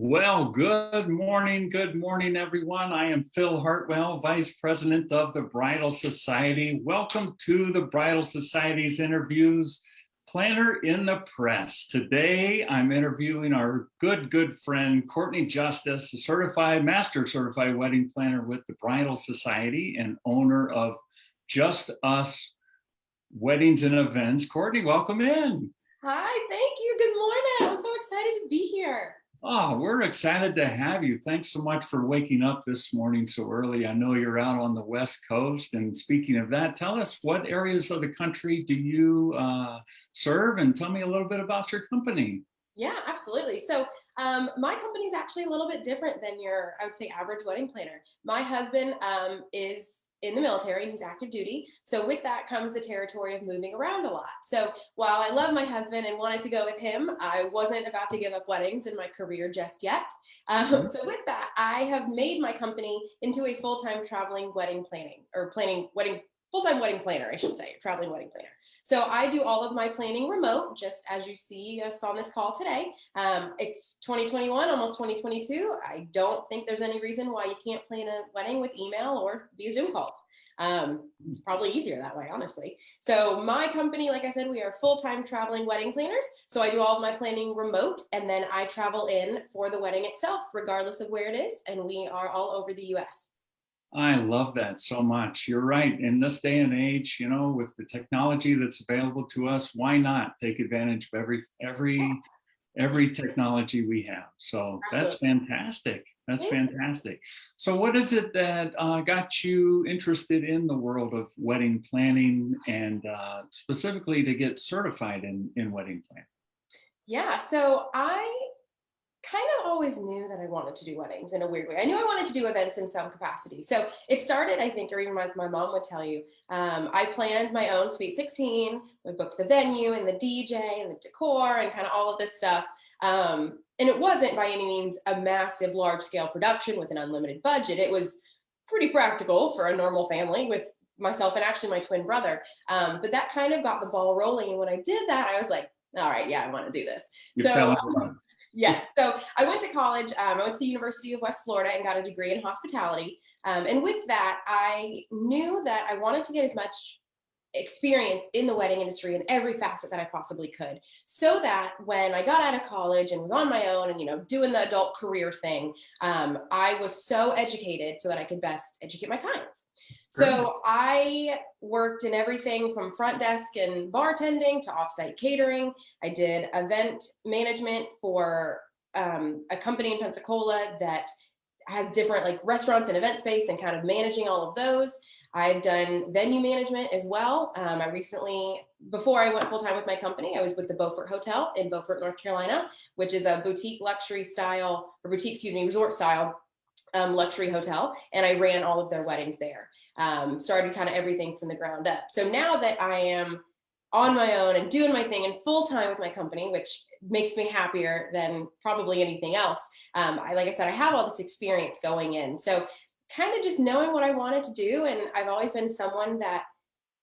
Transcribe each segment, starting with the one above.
Well, good morning, everyone. I am Phil Hartwell, Vice President of the Bridal Society. Welcome to the Bridal Society's interviews, Planner in the Press. Today, I'm interviewing our good friend, Courtney Justice, a master certified wedding planner with the Bridal Society and owner of Just Us Weddings and Events. Courtney, welcome in. Hi, thank you. Good morning. I'm so excited to be here. Oh, we're excited to have you. Thanks so much for waking up this morning so early. I know you're out on the West Coast. And speaking of that, tell us what areas of the country do you serve, and tell me a little bit about your company. Yeah, absolutely. So my company is actually a little bit different than your, I would say, average wedding planner. My husband is in the military and he's active duty. So with that comes the territory of moving around a lot. So while I love my husband and wanted to go with him, I wasn't about to give up weddings in my career just yet. So with that, I have made my company into a full-time traveling wedding planning or planning wedding, full-time wedding planner, I should say, traveling wedding planner. So I do all of my planning remote, just as you see us on this call today. It's 2021, almost 2022. I don't think there's any reason why you can't plan a wedding with email or via Zoom calls. It's probably easier that way, honestly. So my company, like I said, we are full-time traveling wedding planners. So I do all of my planning remote, and then I travel in for the wedding itself, regardless of where it is. And we are all over the US. I love that so much. You're right. In this day and age, with the technology that's available to us, why not take advantage of every technology we have? So that's Absolutely. fantastic. That's Yeah. fantastic. So what is it that got you interested in the world of wedding planning and specifically to get certified in wedding planning? Yeah. So I kind of always knew that I wanted to do weddings in a weird way. I knew I wanted to do events in some capacity. So it started, I think, or even my mom would tell you, I planned my own Sweet 16. We booked the venue and the DJ and the decor and kind of all of this stuff. And it wasn't by any means a massive, large scale production with an unlimited budget. It was pretty practical for a normal family with myself and actually my twin brother. But that kind of got the ball rolling. And when I did that, I was like, all right, yeah, I want to do this. You fell So in love. yes. So I went to college. I went to the University of West Florida and got a degree in hospitality. And with that, I knew that I wanted to get as much experience in the wedding industry in every facet that I possibly could, so that when I got out of college and was on my own and doing the adult career thing, I was so educated so that I could best educate my clients. Great. So I worked in everything from front desk and bartending to offsite catering. I did event management for a company in Pensacola that has different like restaurants and event space and kind of managing all of those. I've done venue management as well. I recently, before I went full time with my company, I was with the Beaufort Hotel in Beaufort, North Carolina, which is a boutique resort style luxury hotel. And I ran all of their weddings there. Started kind of everything from the ground up. So now that I am on my own and doing my thing and full time with my company, which makes me happier than probably anything else. Like I said, I have all this experience going in. So kind of just knowing what I wanted to do. And I've always been someone that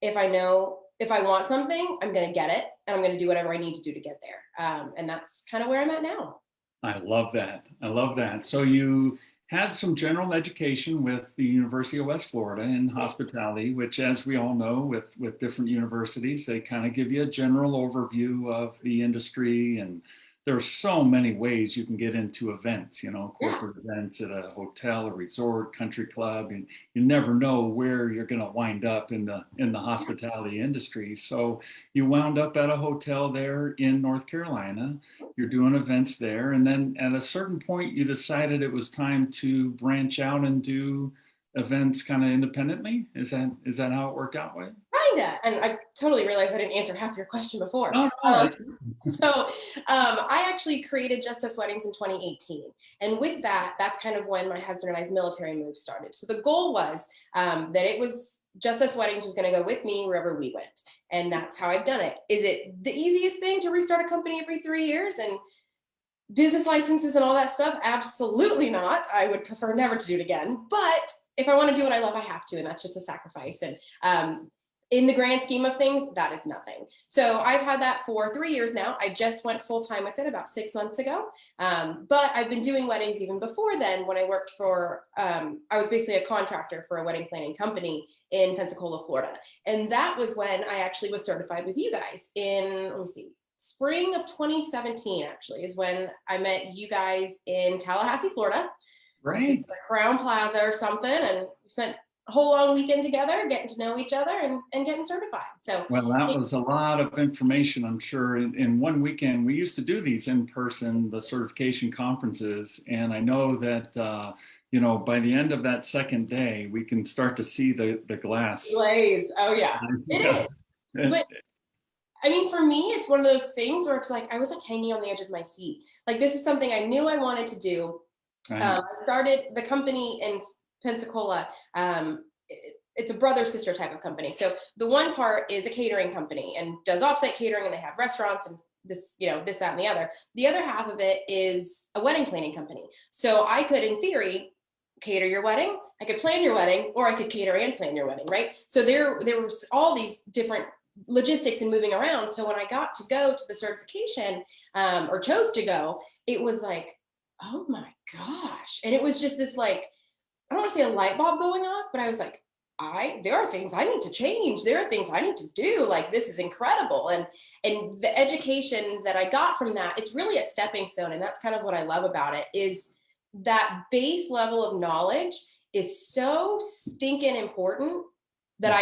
if I want something, I'm going to get it and I'm going to do whatever I need to do to get there. And that's kind of where I'm at now. I love that. I love that. So you had some general education with the University of West Florida in hospitality, which, as we all know, with different universities, they kind of give you a general overview of the industry. And there's so many ways you can get into events, Yeah. corporate events at a hotel, a resort, country club, and you never know where you're going to wind up in the hospitality industry. So you wound up at a hotel there in North Carolina. You're doing events there, and then at a certain point, you decided it was time to branch out and do events kind of independently. Is that how it worked out with? Kinda. And I totally realized I didn't answer half your question before. No, no, that's So I actually created Just Us Weddings in 2018. And with that, that's kind of when my husband and I's military move started. So the goal was that it was Just Us Weddings was going to go with me wherever we went. And that's how I've done it. Is it the easiest thing to restart a company every 3 years and business licenses and all that stuff? Absolutely not. I would prefer never to do it again. But if I want to do what I love, I have to. And that's just a sacrifice. And in the grand scheme of things, that is nothing. So I've had that for 3 years now. I just went full time with it about 6 months ago. But I've been doing weddings even before then when I worked for, I was basically a contractor for a wedding planning company in Pensacola, Florida. And that was when I actually was certified with you guys in, let me see, spring of 2017 actually is when I met you guys in Tallahassee, Florida. Right. The Crown Plaza or something, and we spent a whole long weekend together, getting to know each other and getting certified. So Well, that was a lot of information, I'm sure. In one weekend, we used to do these in person, the certification conferences. And I know that, by the end of that second day, we can start to see the glass. glaze. Oh yeah, it Yeah. is. But I mean, for me, it's one of those things where it's like I was like hanging on the edge of my seat. Like this is something I knew I wanted to do. Right. I started the company in Pensacola. It's a brother sister type of company. So the one part is a catering company and does offsite catering, and they have restaurants and this, this, that, and the other. The other half of it is a wedding planning company. So I could, in theory, cater your wedding. I could plan your wedding, or I could cater and plan your wedding, right? So there was all these different logistics and moving around. So when I got to go to the certification, or chose to go, it was like, oh my gosh. And it was just this like, I don't want to say a light bulb going off, but I was like, there are things I need to change. There are things I need to do. Like, this is incredible. And the education that I got from that, it's really a stepping stone. And that's kind of what I love about it, is that base level of knowledge is so stinking important that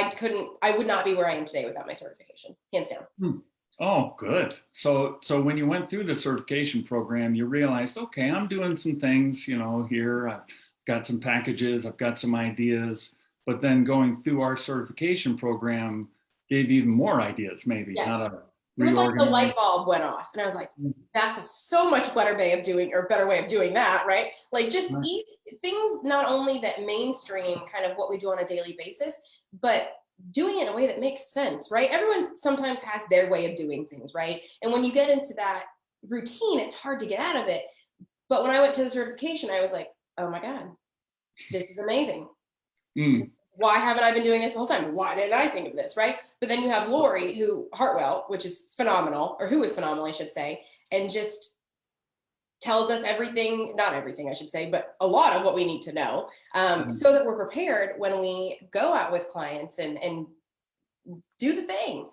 I would not be where I am today without my certification, hands down. Oh, good. So when you went through the certification program, you realized, okay, I'm doing some things, here. I've got some packages, I've got some ideas, but then going through our certification program gave you even more ideas, maybe how Yes. to It was like the reorganize. light bulb went off, and I was like, "That's a so much better way of doing that, right?" Like just Right. things not only that mainstream kind of what we do on a daily basis, but doing it in a way that makes sense, right? Everyone sometimes has their way of doing things, right? And when you get into that routine, it's hard to get out of it. But when I went to the certification, I was like, "Oh my God, this is amazing. Mm. Why haven't I been doing this the whole time? Why didn't I think of this?" Right? But then you have Lori, Hartwell, which is phenomenal, or who is phenomenal, I should say, and just tells us everything, not everything, I should say, but a lot of what we need to know, so that we're prepared when we go out with clients and do the thing.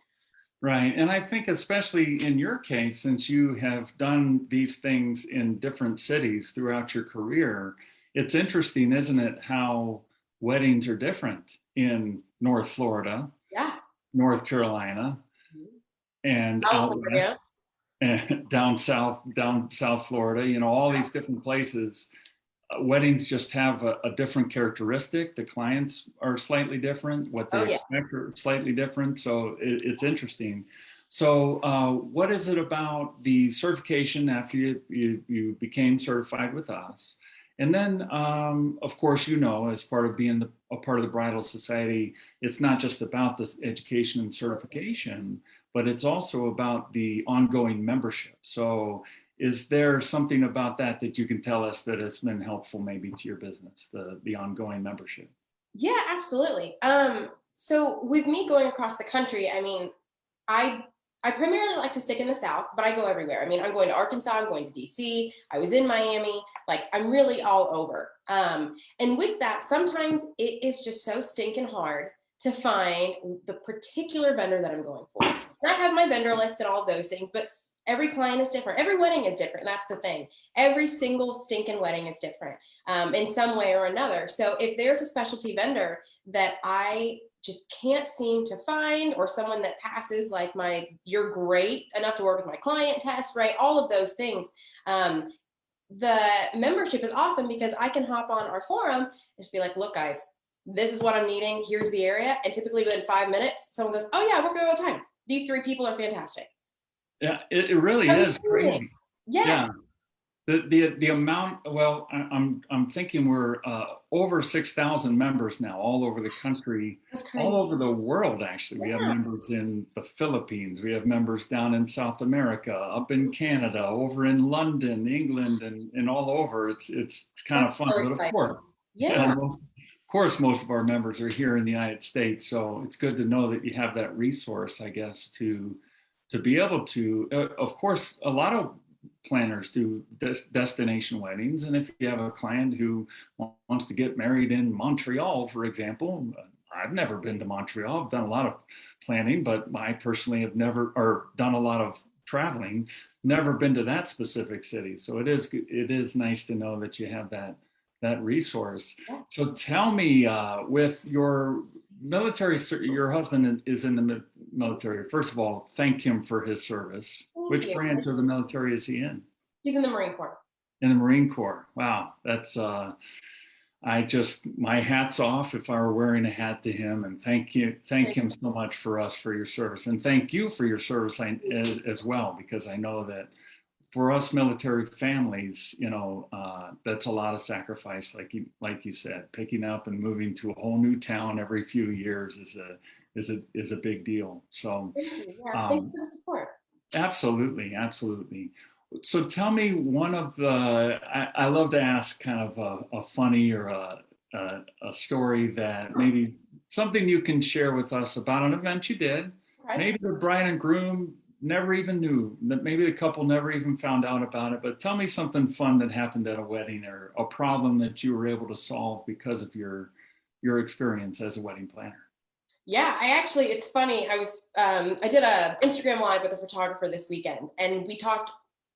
Right. And I think especially in your case, since you have done these things in different cities throughout your career, it's interesting, isn't it, how weddings are different in North Florida, Yeah. North Carolina, and out California. west, and down South Florida, all these different places. Weddings just have a different characteristic. The clients are slightly different. What they expect are slightly different. So it's interesting. So what is it about the certification after you became certified with us? And then, of course, as part of being a part of the Bridal Society, it's not just about this education and certification, but it's also about the ongoing membership. So is there something about that you can tell us that has been helpful maybe to your business, the ongoing membership? Yeah, absolutely. So with me going across the country, I mean, I primarily like to stick in the South, but I go everywhere. I mean, I'm going to Arkansas, I'm going to DC, I was in Miami, like I'm really all over. And with that, sometimes it is just so stinking hard to find the particular vendor that I'm going for. And I have my vendor list and all of those things, but every client is different. Every wedding is different. That's the thing. Every single stinking wedding is different, in some way or another. So if there's a specialty vendor that I just can't seem to find, or someone that passes like you're great enough to work with my client test, right? All of those things. The membership is awesome because I can hop on our forum and just be like, look, guys, this is what I'm needing. Here's the area. And typically within 5 minutes, someone goes, oh yeah, we're good all the time. These 3 people are fantastic. Yeah, it really is crazy. Yeah. The amount, well, I'm thinking we're over 6,000 members now all over the country, all over the world, actually. We have members in the Philippines. We have members down in South America, up in Canada, over in London, England, and all over. It's kind of fun. But of course, course, most of our members are here in the United States, so it's good to know that you have that resource, I guess, to be able to. Of course, a lot of planners do destination weddings, and if you have a client who wants to get married in Montreal, for example, I've never been to Montreal. I've done a lot of planning, but I personally have never, or done a lot of traveling, never been to that specific city. So it is nice to know that you have that resource. Yeah. So tell me, with your military, your husband is in the military. First of all, thank him for his service. Thank Which you. branch of the military is he in? He's in the Marine Corps. In the Marine Corps. Wow, that's my hat's off if I were wearing a hat to him, and thank him so much for your service, and thank you for your service as well, because I know that for us military families, that's a lot of sacrifice, like you said, picking up and moving to a whole new town every few years is a big deal. So Thank you. Yeah, thank you for the support. Absolutely. So tell me one of I love to ask kind of a funny or a story that maybe something you can share with us about an event you did. Okay. Maybe the bride and groom never even knew, that maybe the couple never even found out about it, but tell me something fun that happened at a wedding, or a problem that you were able to solve because of your experience as a wedding planner. Yeah, it's funny. I did a Instagram live with a photographer this weekend, and we talked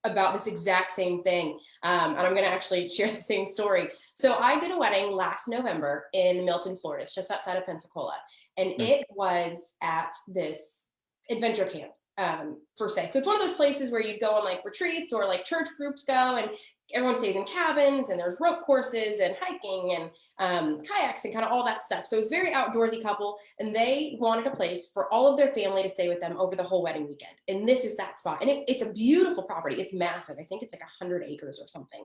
about this exact same thing. And I'm going to actually share the same story. So I did a wedding last November in Milton, Florida. It's just outside of Pensacola. And it was at this adventure camp, per se. So it's one of those places where you'd go on like retreats, or like church groups go, and everyone stays in cabins, and there's rope courses and hiking and kayaks and kind of all that stuff. So it's very outdoorsy couple, and they wanted a place for all of their family to stay with them over the whole wedding weekend. And this is that spot. And it's a beautiful property. It's massive. I think it's like 100 acres or something.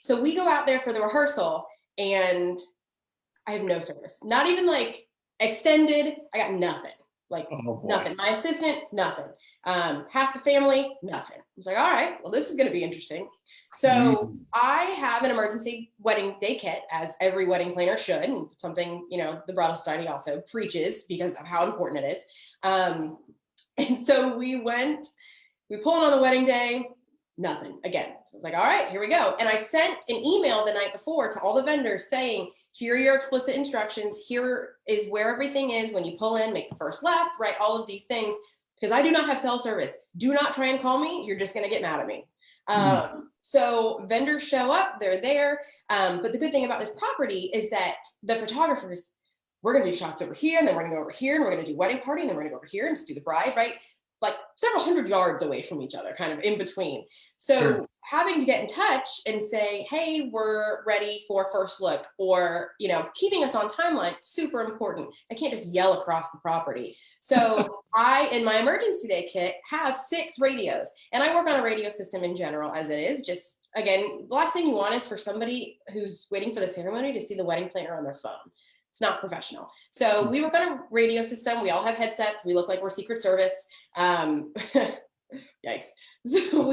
So we go out there for the rehearsal, and I have no service, not even like extended. I got nothing. Like nothing. My assistant, nothing. Half the family, nothing. I was like, all right, well, this is going to be interesting. So I have an emergency wedding day kit, as every wedding planner should, and something, the Bridal Society also preaches because of how important it is. And so we pulled on the wedding day, nothing again. So I was like, all right, here we go. And I sent an email the night before to all the vendors saying, here are your explicit instructions. Here is where everything is. When you pull in, make the first left, right? All of these things, because I do not have cell service. Do not try and call me. You're just going to get mad at me. So vendors show up, they're there. But the good thing about this property is that the photographers, we're going to do shots over here, and then we're going to go over here, and we're going to do wedding party, and then we're going to go over here and just do the bride, right? Like several hundred yards away from each other, kind of in between. So having to get in touch and say, hey, we're ready for first look, or, keeping us on timeline, super important. I can't just yell across the property. So I, in my emergency day kit, have 6 radios, and I work on a radio system in general as it is. Just, again, the last thing you want is for somebody who's waiting for the ceremony to see the wedding planner on their phone. It's not professional. So we work on a radio system. We all have headsets. We look like we're Secret Service. Yikes. So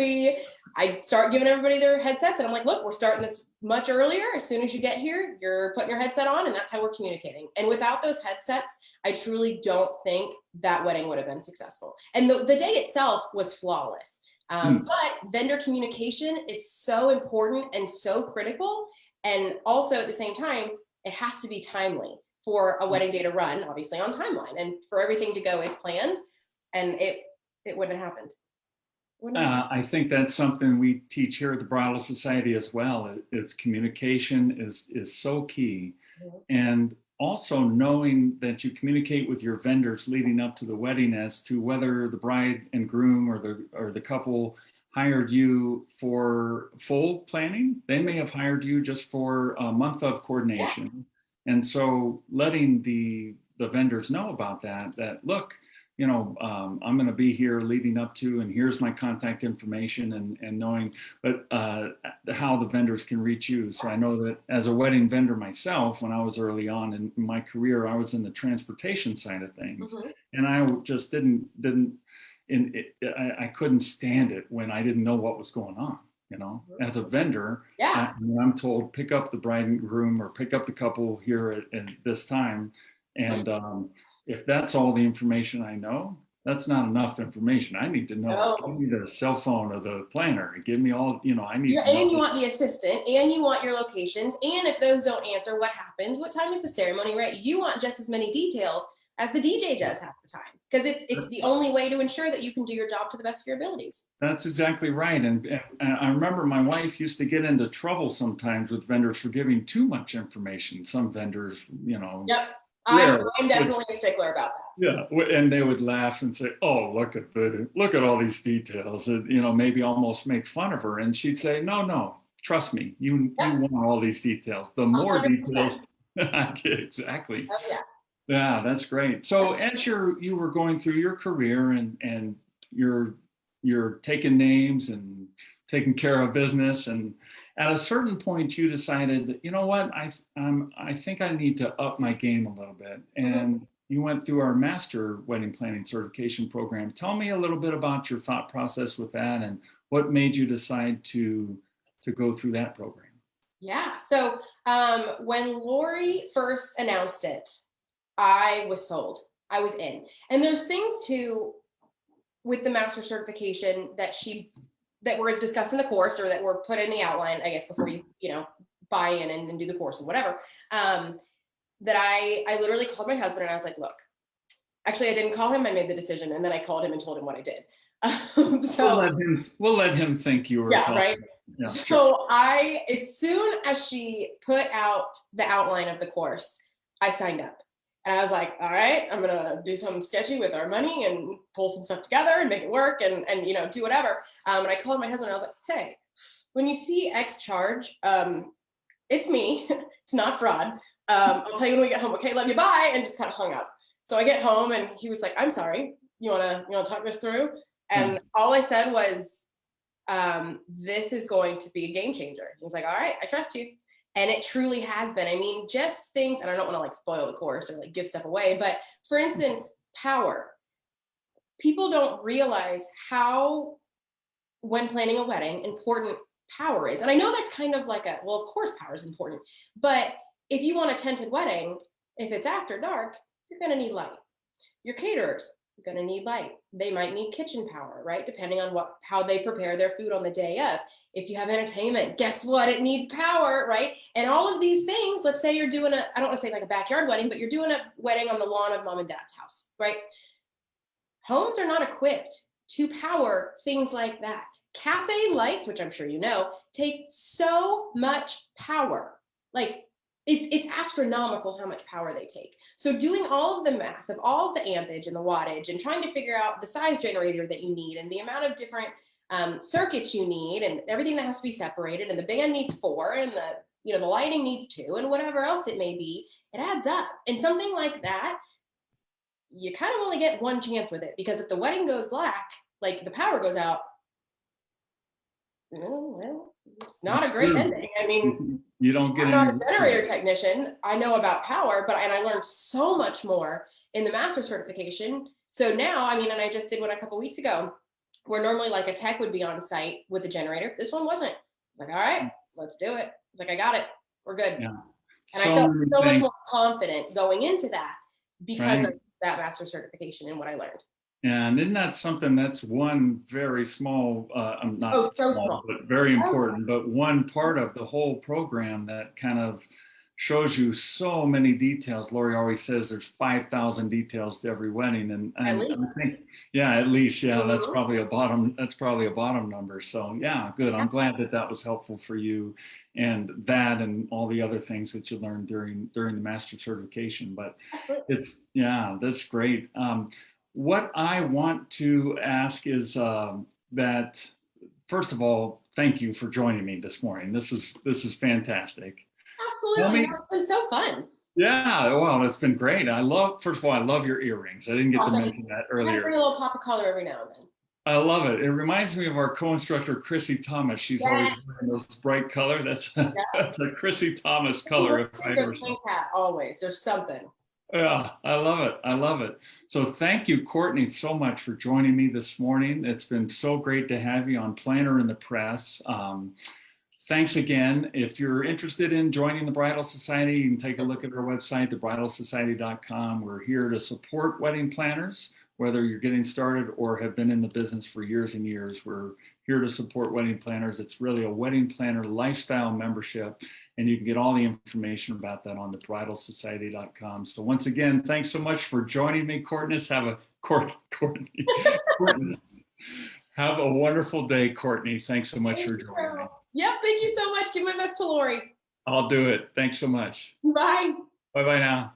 I start giving everybody their headsets, and I'm like, look, we're starting this much earlier. As soon as you get here, you're putting your headset on, and that's how we're communicating. And without those headsets, I truly don't think that wedding would have been successful. And the day itself was flawless. But vendor communication is so important and so critical. And also at the same time, it has to be timely for a wedding day to run, obviously on timeline, and for everything to go as planned. And it wouldn't have happened. I think that's something we teach here at the Bridal Society as well. It's communication is so key. And also knowing that you communicate with your vendors leading up to the wedding as to whether the bride and groom or the couple hired you for full planning. They may have hired you just for a month of coordination. And so letting the vendors know about that look, I'm going to be here leading up to, and here's my contact information, and knowing how the vendors can reach you. So I know that as a wedding vendor myself, when I was early on in my career, I was in the transportation side of things, and I just I couldn't stand it when I didn't know what was going on. you know, as a vendor. Yeah. I'm told pick up the bride and groom or pick up the couple here at this time. And if that's all the information I know, that's not enough information. I need to know. Give No. me the cell phone of the planner. Give me all, you know, I need Yeah, to know. and you want the assistant, and you want your locations, and if those don't answer, what happens? What time is the ceremony, right? You want just as many details as the DJ does half the time, because it's the only way to ensure that you can do your job to the best of your abilities. That's exactly right. And I remember my wife used to get into trouble sometimes with vendors for giving too much information. Some vendors, you know, Yep. yeah, I'm definitely a stickler about that. yeah, and they would laugh and say, "Oh, look at all these details," and, you know, maybe almost make fun of her. And she'd say, "No, no, trust me, you Yep. want all these details. The more 100%. details." Exactly. Oh yeah. Yeah, that's great. So as you were going through your career and you're you're taking names and taking care of business, and at a certain point you decided that, you know what, I think I need to up my game a little bit, and you went through our master wedding planning certification program. Tell me a little bit about your thought process with that and what made you decide to go through that program. Yeah. So when Lori first announced it, I was sold. I was in. And there's things too with the master certification that were discussed in the course, or that were put in the outline, I guess, before you know, buy in and do the course and whatever. That I literally called my husband and I was like, look, actually I didn't call him. I made the decision, and then I called him and told him what I did. So We'll let him think you were yeah, calling. right. Yeah, So sure. as soon as she put out the outline of the course, I signed up. And I was like, all right, I'm gonna do something sketchy with our money and pull some stuff together and make it work, and you know, do whatever. And I called my husband and I was like, hey, when you see X charge, it's me. It's not fraud. I'll tell you when we get home. Okay, love you, bye. And just kind of hung up. So I get home and he was like, I'm sorry. You wanna talk this through? And all I said was, this is going to be a game changer. He was like, all right, I trust you. And it truly has been. I mean, just things, and I don't want to like spoil the course or like give stuff away, but for instance, power. People don't realize how, when planning a wedding, important power is. And I know that's kind of like well, of course power is important, but if you want a tented wedding, if it's after dark, you're going to need light. Your caterers, going to need light. They might need kitchen power, right? Depending on how they prepare their food on the day of. If you have entertainment, guess what? It needs power, right? And all of these things, let's say you're doing I don't want to say like a backyard wedding, but you're doing a wedding on the lawn of mom and dad's house, right? Homes are not equipped to power things like that. Cafe lights, which I'm sure you know, take so much power. Like it's astronomical how much power they take. So doing all of the math of all of the ampage and the wattage and trying to figure out the size generator that you need and the amount of different circuits you need and everything that has to be separated, and the big end needs 4 and the lighting needs 2 and whatever else it may be, it adds up. And something like that, you kind of only get one chance with it, because if the wedding goes black, like the power goes out, well, it's not a great ending. I mean, you don't get I'm not a generator technician. I know about power, and I learned so much more in the master certification. So now, I mean, and I just did one a couple weeks ago, where normally like a tech would be on site with the generator. This one wasn't. Like, all right, let's do it. It's like, I got it. We're good. Yeah. And I felt so much more confident going into that because of that master certification and what I learned. And isn't that something that's one very small, not small, but very important, but one part of the whole program that kind of shows you so many details. Lori always says there's 5,000 details to every wedding, and at least. I think, yeah, at least, yeah, that's probably a bottom number. So yeah, good. I'm glad that was helpful for you, and all the other things that you learned during the master certification. But that's great. What I want to ask is that, first of all, thank you for joining me this morning. This is fantastic. Absolutely. It's been so fun. Yeah, well, it's been great. First of all, I love your earrings. I didn't get to mention that earlier. Bring a little pop of color every now and then. I love it. It reminds me of our co-instructor, Chrissy Thomas. She's always wearing those bright color. That's a Chrissy Thomas color. Pink hat, always. There's something. Yeah, I love it. I love it. So thank you, Courtney, so much for joining me this morning. It's been so great to have you on Planner in the Press. Thanks again. If you're interested in joining the Bridal Society, you can take a look at our website, thebridalsociety.com. We're here to support wedding planners, whether you're getting started or have been in the business for years and years. We're here to support wedding planners. It's really a wedding planner lifestyle membership, and you can get all the information about that on thebridalsociety.com. So once again, thanks so much for joining me, Courtney. Courtney. Courtney. Have a wonderful day, Courtney. Thanks so much for joining me. Yep, thank you so much. Give my best to Lori. I'll do it. Thanks so much. Bye. Bye bye now.